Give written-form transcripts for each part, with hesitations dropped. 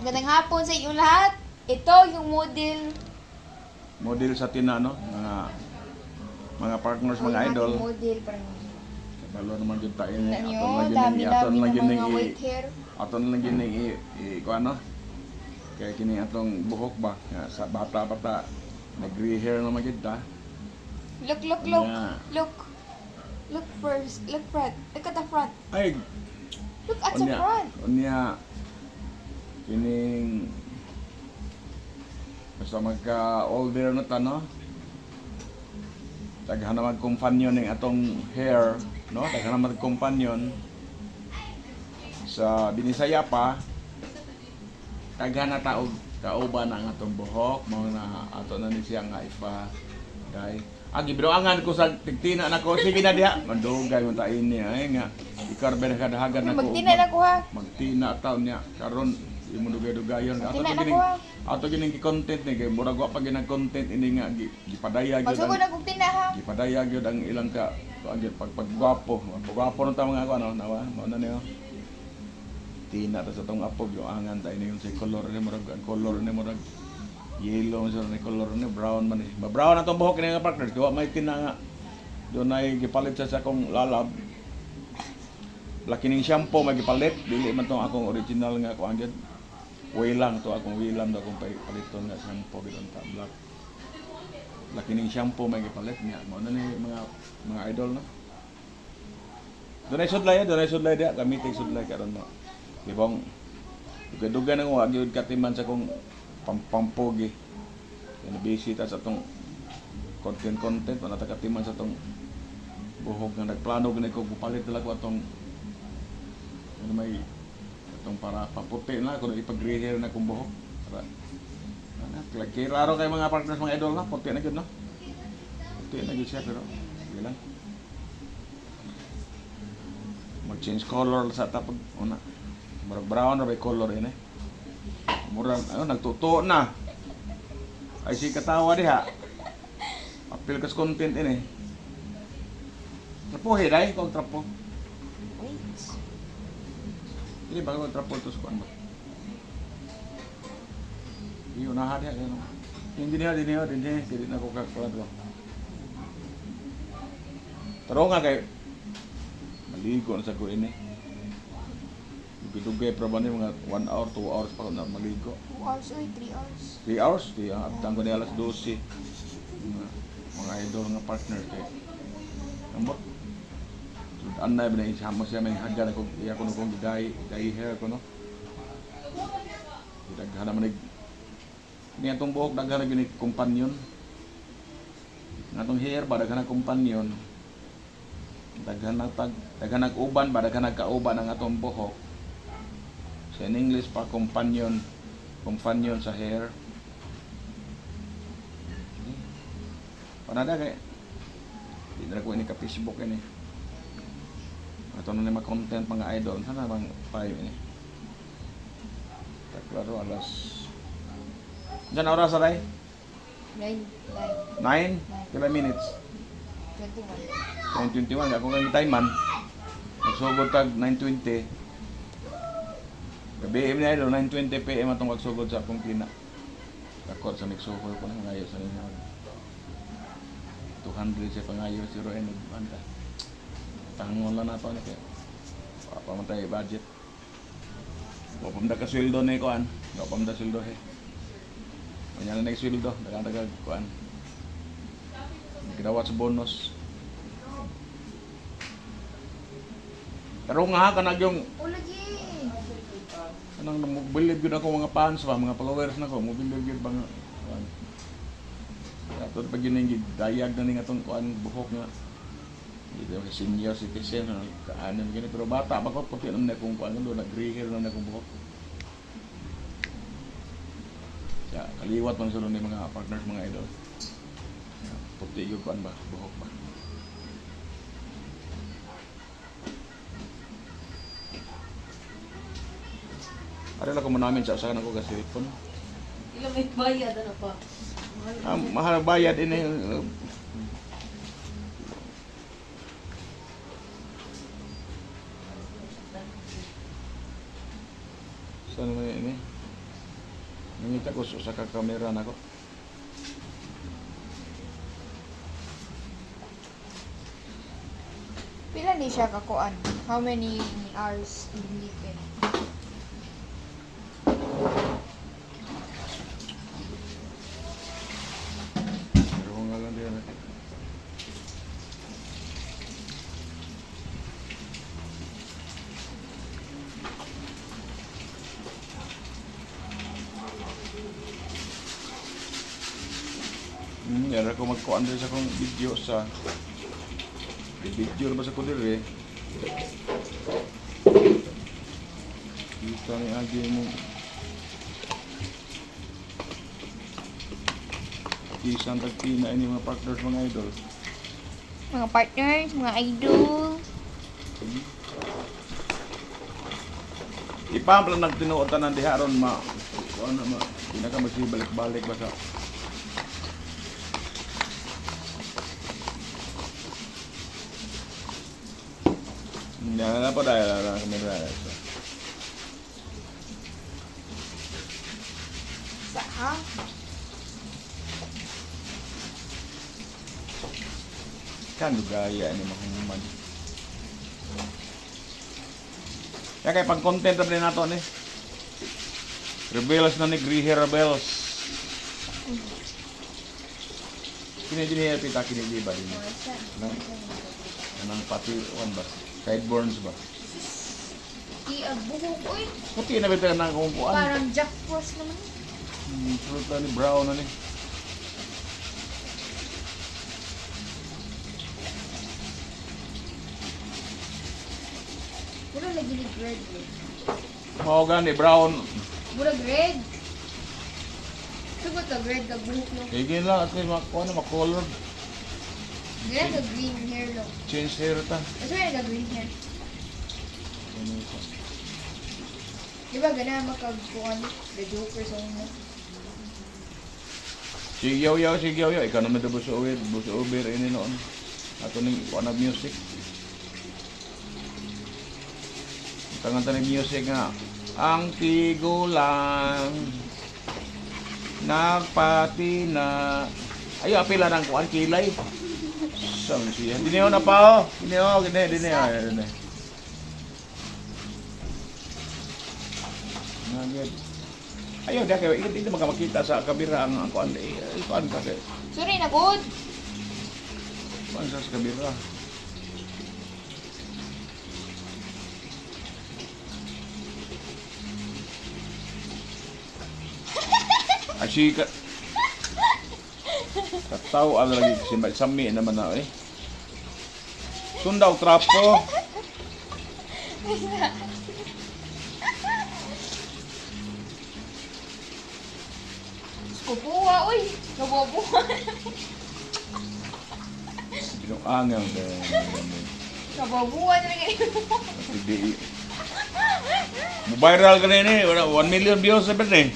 Magandang hapon sa inyong lahat. Ito yung Model sa tinano, mga partners, mga idol. Model parang Kabalo naman jud tayo ni tingnan nyo, aton lagi ning dami-dami ng mga white hair. aton lagi ning kuano. Kaya kini atong buhok ba nga sa bata-bata nag-gray hair na magid ta. Look. Yeah. Look first. Look front. Look at the front. Ay, Look at the front. unya kining basta magka-older na ta, no? Daghan na mag-companion ning atong hair, no? Daghan na mag-companion sa Binisaya pa. Daghan na taog kauban ang atong buhok, mao na ato na ni siya nga ipa dai. Agi bidoangan ko sa tigtina nako, sige na diha. Mandugay man ta ini ay nga ikarbe na kadahagan nako. Magtina na ko ha. Magtina taon niya karon imo dugay-dugayon ato Magtina na gining ko ha. ato gining content ni kay murag wa pa ginang content ini nga gipadaya gyud Magsugod na kong tina ha. gipadaya gyud ang ilang ka gyud pagpagwapo na ta mga ano nawa mao na niyo tina ta sa tong apog yo angan ta ini yung sa color ni murag ang color ni murag yellow sa ni color ni brown man ni brown atong buhok ni nga partners kaya may tina nga dunay gipalit sa akong lalab laki ning shampoo may gipalit dili man tong akong original nga kuan gyud Wilang to akong wilam to akong paliton nga shampoo biton ta black. Laki ning shampoo may gipalit niya. Mao na ni mga idol no. Dunay sudlay dia gamitin sudlay karon mo. Gibong duga nang wa gyud katiman sa kong pampampogi. Yan busy ta sa tong content wala ta katiman sa tong buhok nga nagplano gani ko palit dala ko atong ano may itong para paputi na kung ipag-gray hair na kong buhok para kaya raro kay mga partners mga idol na puti na yun no puti na yun siya pero hindi lang mag-change color sa tapag una murag brown na may color yun eh murag nagtuto na ay si katawa diha apil kas content yun eh trapo hiray kung trapo ini bago trapo to sa ano. Iyo na hadi ano. Hindi na ko kakuha to. Tarong nga kay maligo na sa ko ini. Dugay pra ba ni mga 1 hour, 2 hours pa na maligo. 2 hours or 3 hours. 3 hours, di abtang ko ni alas 12. Mga idol nga partner kay. Ambot anay ba na isama siya may hagdan ako iya ko nung dai hair ko no daghan man ni atong buhok daghan na gini companion atong hair ba daghan na companion daghan nag-uban ba daghan nagkauban ang atong buhok sa in English pa companion sa hair panada kay di na ko ini ka Facebook ini ito na naman content mga idol. Sana bang 5 ini? Taklaro alas. Diyan oras aray? 9. 9? Kila minutes? 21. 9:21. Ako kang time man. Nagsugod tag 9:20. Gabi ni idol 9:20 PM atong magsugod sa akong tina. Takot sa nagsugod ko na ngayon sa ninyo. 200 sa pangayo 0 and banta. Tangon lang na ito kaya pamatay budget wapamda ka sweldo na ikuan wapamda sweldo kanya na sweldo dagang kuan gidawat sa bonus pero nga kanag yung kanang mobilib yun ako mga fans pa mga followers na ko mobilib yun bang kuan ito pag yun yung dayag na nga itong kuan buhok nga ito senior citizen kaanan gini pero bata ba ko puti naman akong kuan do nag-gray hair naman akong buhok. Ya, kaliwat man sulod ni mga partners mga idol. Puti gyud kuan ba buhok ba. Ari la ko mo namin sa usahan ako sa cellphone. Ilo may bayad ano pa. Mahal bayad ini Saan naman ini? Nangita ko sa kamera na ko. Pila ni siya kakuan? How many hours in weekend? Pero nga lang din natin. Yara ko magkuan din sa kong video sa video na ba sa kudir eh. Kita ni Agi mo. Isang tagpina ini mga partners mga idol. Mga partners, mga idol. Ipamplan nagtinuotan ng diharon ma. Ano ma? Pinaka magsibalik-balik ba sa Yan na po dahil na kamera. Saan? Kan gaya ini mahuman. Ya kay pag content rin nato ni. Rebels na ni Grihe Rebels. Kini pita kini di ba din. Nang pati on ba? Sideburns ba? Ang buhok, uy. Puti na bitaw nang kumpuan. Parang Jack Frost naman. Fruta ni brown na ni. Mura lagi ni red. Mao gani brown. Mura red. Sugot ka red ka buhok no. Kaya lang at least makuha na makolor. Ganyan ka green hair no. Change hair ta. Ito yung ka green hair. Diba ganyan makagpuan the Joker sa una. Sigyaw yaw. Ikaw naman ito buso uber ini noon. Ato ning kuha na music. Tangan ng music nga. Ang tigulang nagpatina. Ayo apila ng kuan kilay. Saan siya? Dineo na pa oh. Dineo. Nagad. Ayo dia kay hindi makakita sa kamera ang kuan kuan ka kay. Sorry na good. Kuan sa kamera. Asika. Kataw ang lagi simbay sami naman na eh. Sundaw trapo. Kupuha, uy. Nabubuha. Binuangan ka. Nabubuha na lang Hindi. Viral ka na yun eh. 1 million views sabi na eh.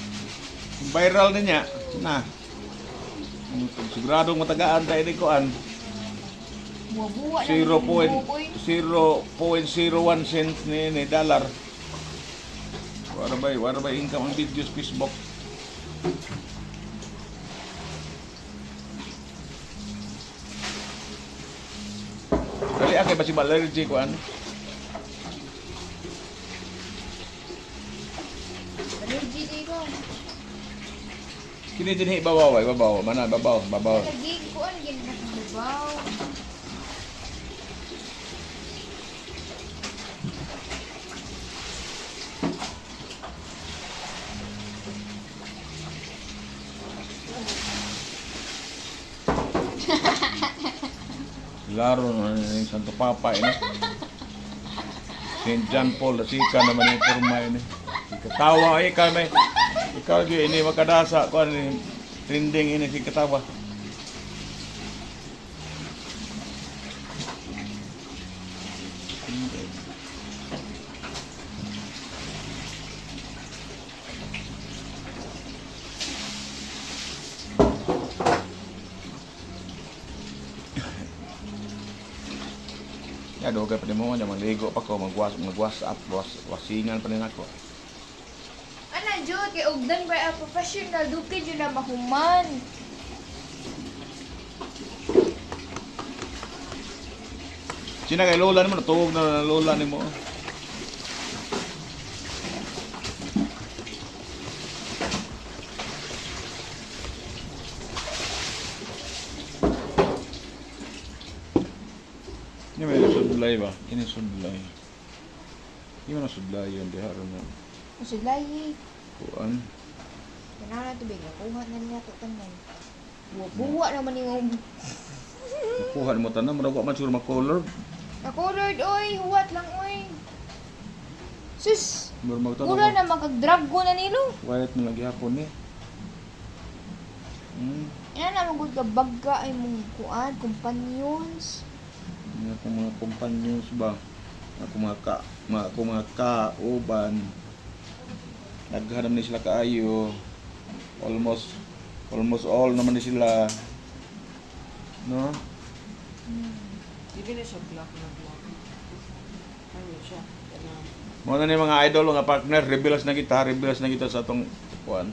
Viral na niya. Na. Siguradong matagaan tayo ni Kuan. Nabubuha na 0.01 cent ni dollar. Wala ba income ang videos Facebook. Dali akay ba si allergy Kuan? Allergy dito. Kini dinhi babaw. Mana babaw. Nagig ko ano gina nababaw. Laro na ni Santo Papa ini. Saint John Paul Asika naman yung kurma ini. Katawa ay kami. Ikaw gyud ini makadasa ko ni trending ini si katawa. Ya doga pa din mo maligo pa ko magwas up wasingan pa din ako. Ana jud kay ugdan by a professional dugay jud na mahuman. Sina kay lola nimo natuog na lola nimo. Ini may sudlay ba? Ini sudlay. Ini mana sudlay yun di haron na. Usulay. Kuan. Kanana to big nakuha na niya to tanan. Buwa naman yung Kuha mo tanan murag wa man siguro ma-color. na-colored oy, huwat lang oy. Sus, Murag magtanan. mura na makag-drag ko na nilo. White mo lagi hapon ni. Yan na magud ka bagga ay mong kuan, companions. Mga akong mga companions ba? Ako mga kauban. Naghanap ni sila kaayo. Almost all naman ni sila. No? Hindi na siya black na black. Ano siya? Mo na ni mga idol nga partner, reveals na kita sa atong kuan.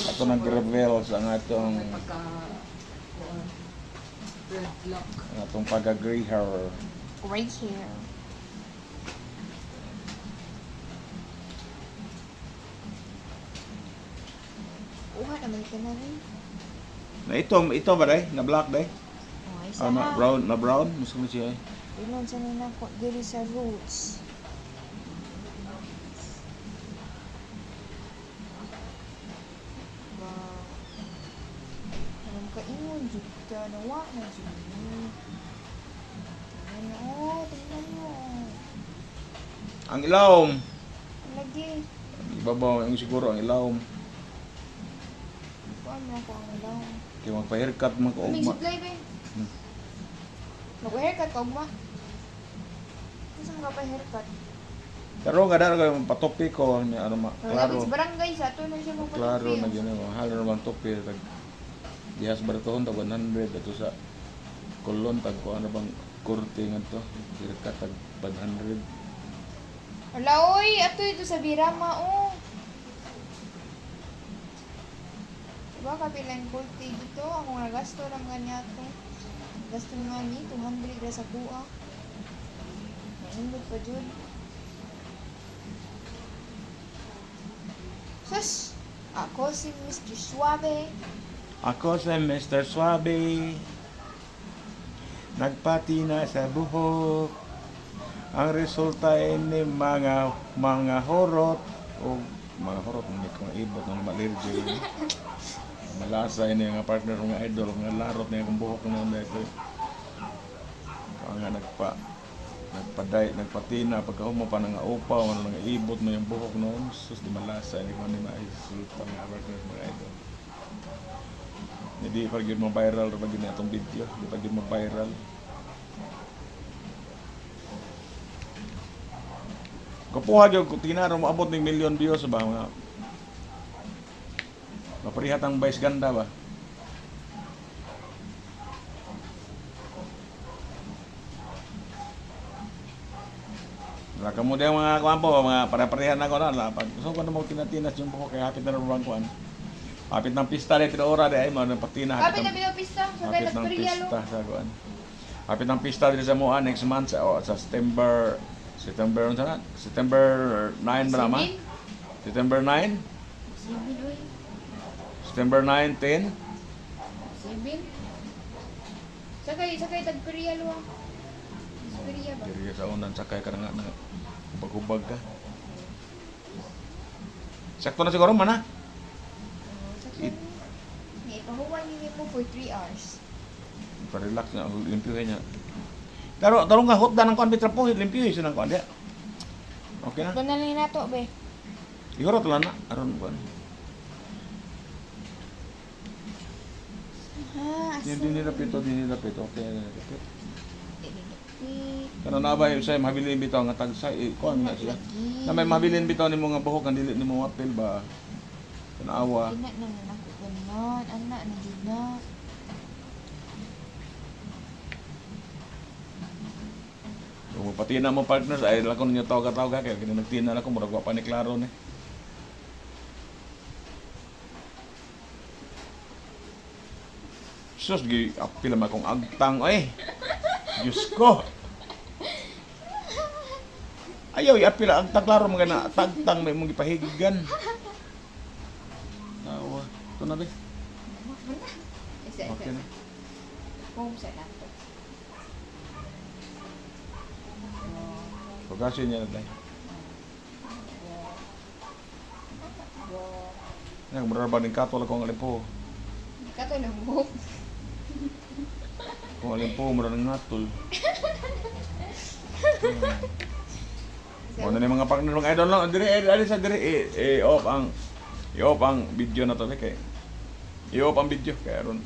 Ato nag-reveal sa atong Pagka red black. atong pagka-gray hair. Right here. Uha naman ka na rin. Na ito ba dai? Na black dai? Oh, isa Ah, na brown, musta mo siya? Ilan sa nina ko diri sa roots. Wow. Alam ka ingon jud ka nawa na jud. Tingnan mo. Ang ilawom. Lagi. Ang ibabaw, ang siguro ang ilawom. Kuan mo ko ang ilaw. Kaya magpa-haircut man ko May ugma. supply ba? Mag-haircut ka ugma. Saan ka pa haircut? Pero nga dara ko patopi ko ni ano ma Klaro. klaro. Sa barangay sa ato na siya mo Klaro na gyud mo. Halo naman topi tag dihas baratohon tag 100 ato sa kulon tag ko ano bang kurte ngadto. Haircut tag 500. Ala oy, ato ito sa Birama oh. Diba kapilang kurti dito? Ako nga gasto lang nga niya to. Gasto nga ni 200 ra sa kuha. Naindot pa jud. Sus! Ako si Mr. Suave. Ako si Mr. Suave. Nagpatina sa buhok. Ang resulta ay ni mga horot o mga horot ng mga ibot ng allergy. Malasa ini nga partner ng idol nga larot niya kung buhok na dito. Nga nagpatina pagka mo pa nga upaw ano nga ibot mo yung buhok noon sus di malasa ini man ni maisulta nga partner mga idol. Hindi pa gyud mo viral ra gyud atong video, di pa gyud mo viral. Kapuha gyud tinaro mo abot ning million views ba nga. Maparihat ang vice ganda ba? Laka mo din mga kuan po, mga pare-parehan ako na. Pag gusto ko na mo tinatinas yung buhok kay hapit na rin kuan. Hapit ng pista rin, ora rin ay mo na patina. Kapit na bitaw pista. Sa Hapit kaya ng nagpiriya lo. pista sa kuan. Hapit ng pista din sa mua next month sa September 9 ba naman? September 9? Sibin oy. September 9, 10? Sibin. Sakay tagpiriya lo. Piriya ba? Diri sa unan sakay ka na nga hubag-hubag ka. Sakto na siguro man ha? Sakay. May pahuwan niyo mo for 3 hours. Pa-relax na, limpyuhin niya. Pero nga hot na ng kuan bitra po, limpyuhin siya ng kuan dia. Okay na. Ito na lang nato be. Ihurot lang na aron kuan. Ha, Din nila pito. Okay na pito. Eh, Kana na ba sa mabilin bitaw nga tagsa kuan na siya. Na may mabilin bitaw nimo nga buhok ang dili nimo apil ba. Tanawa. Ina naman ako ganon. Anak na din na. Kung patina mo partners ay lakon niyo tawag kay kini nagtina na ko murag wa pa ni klaro ni. Sus, apil naman akong agtang, oy. Diyos ko. Ayaw, apil ang taglaro mga na tagtang may mong ipahigigan. Tawa. Ito na, be. Isa, Okay na. Home sa nato. Pagkasin niya na tayo. Yang berapa ning katol ko ang alimpo. Kato lang buhok. Kung alimpo mura ng ngatol. Ano ni mga partner mga idol lang dire sa dire i-off ang video na to kay i-off ang video kay aron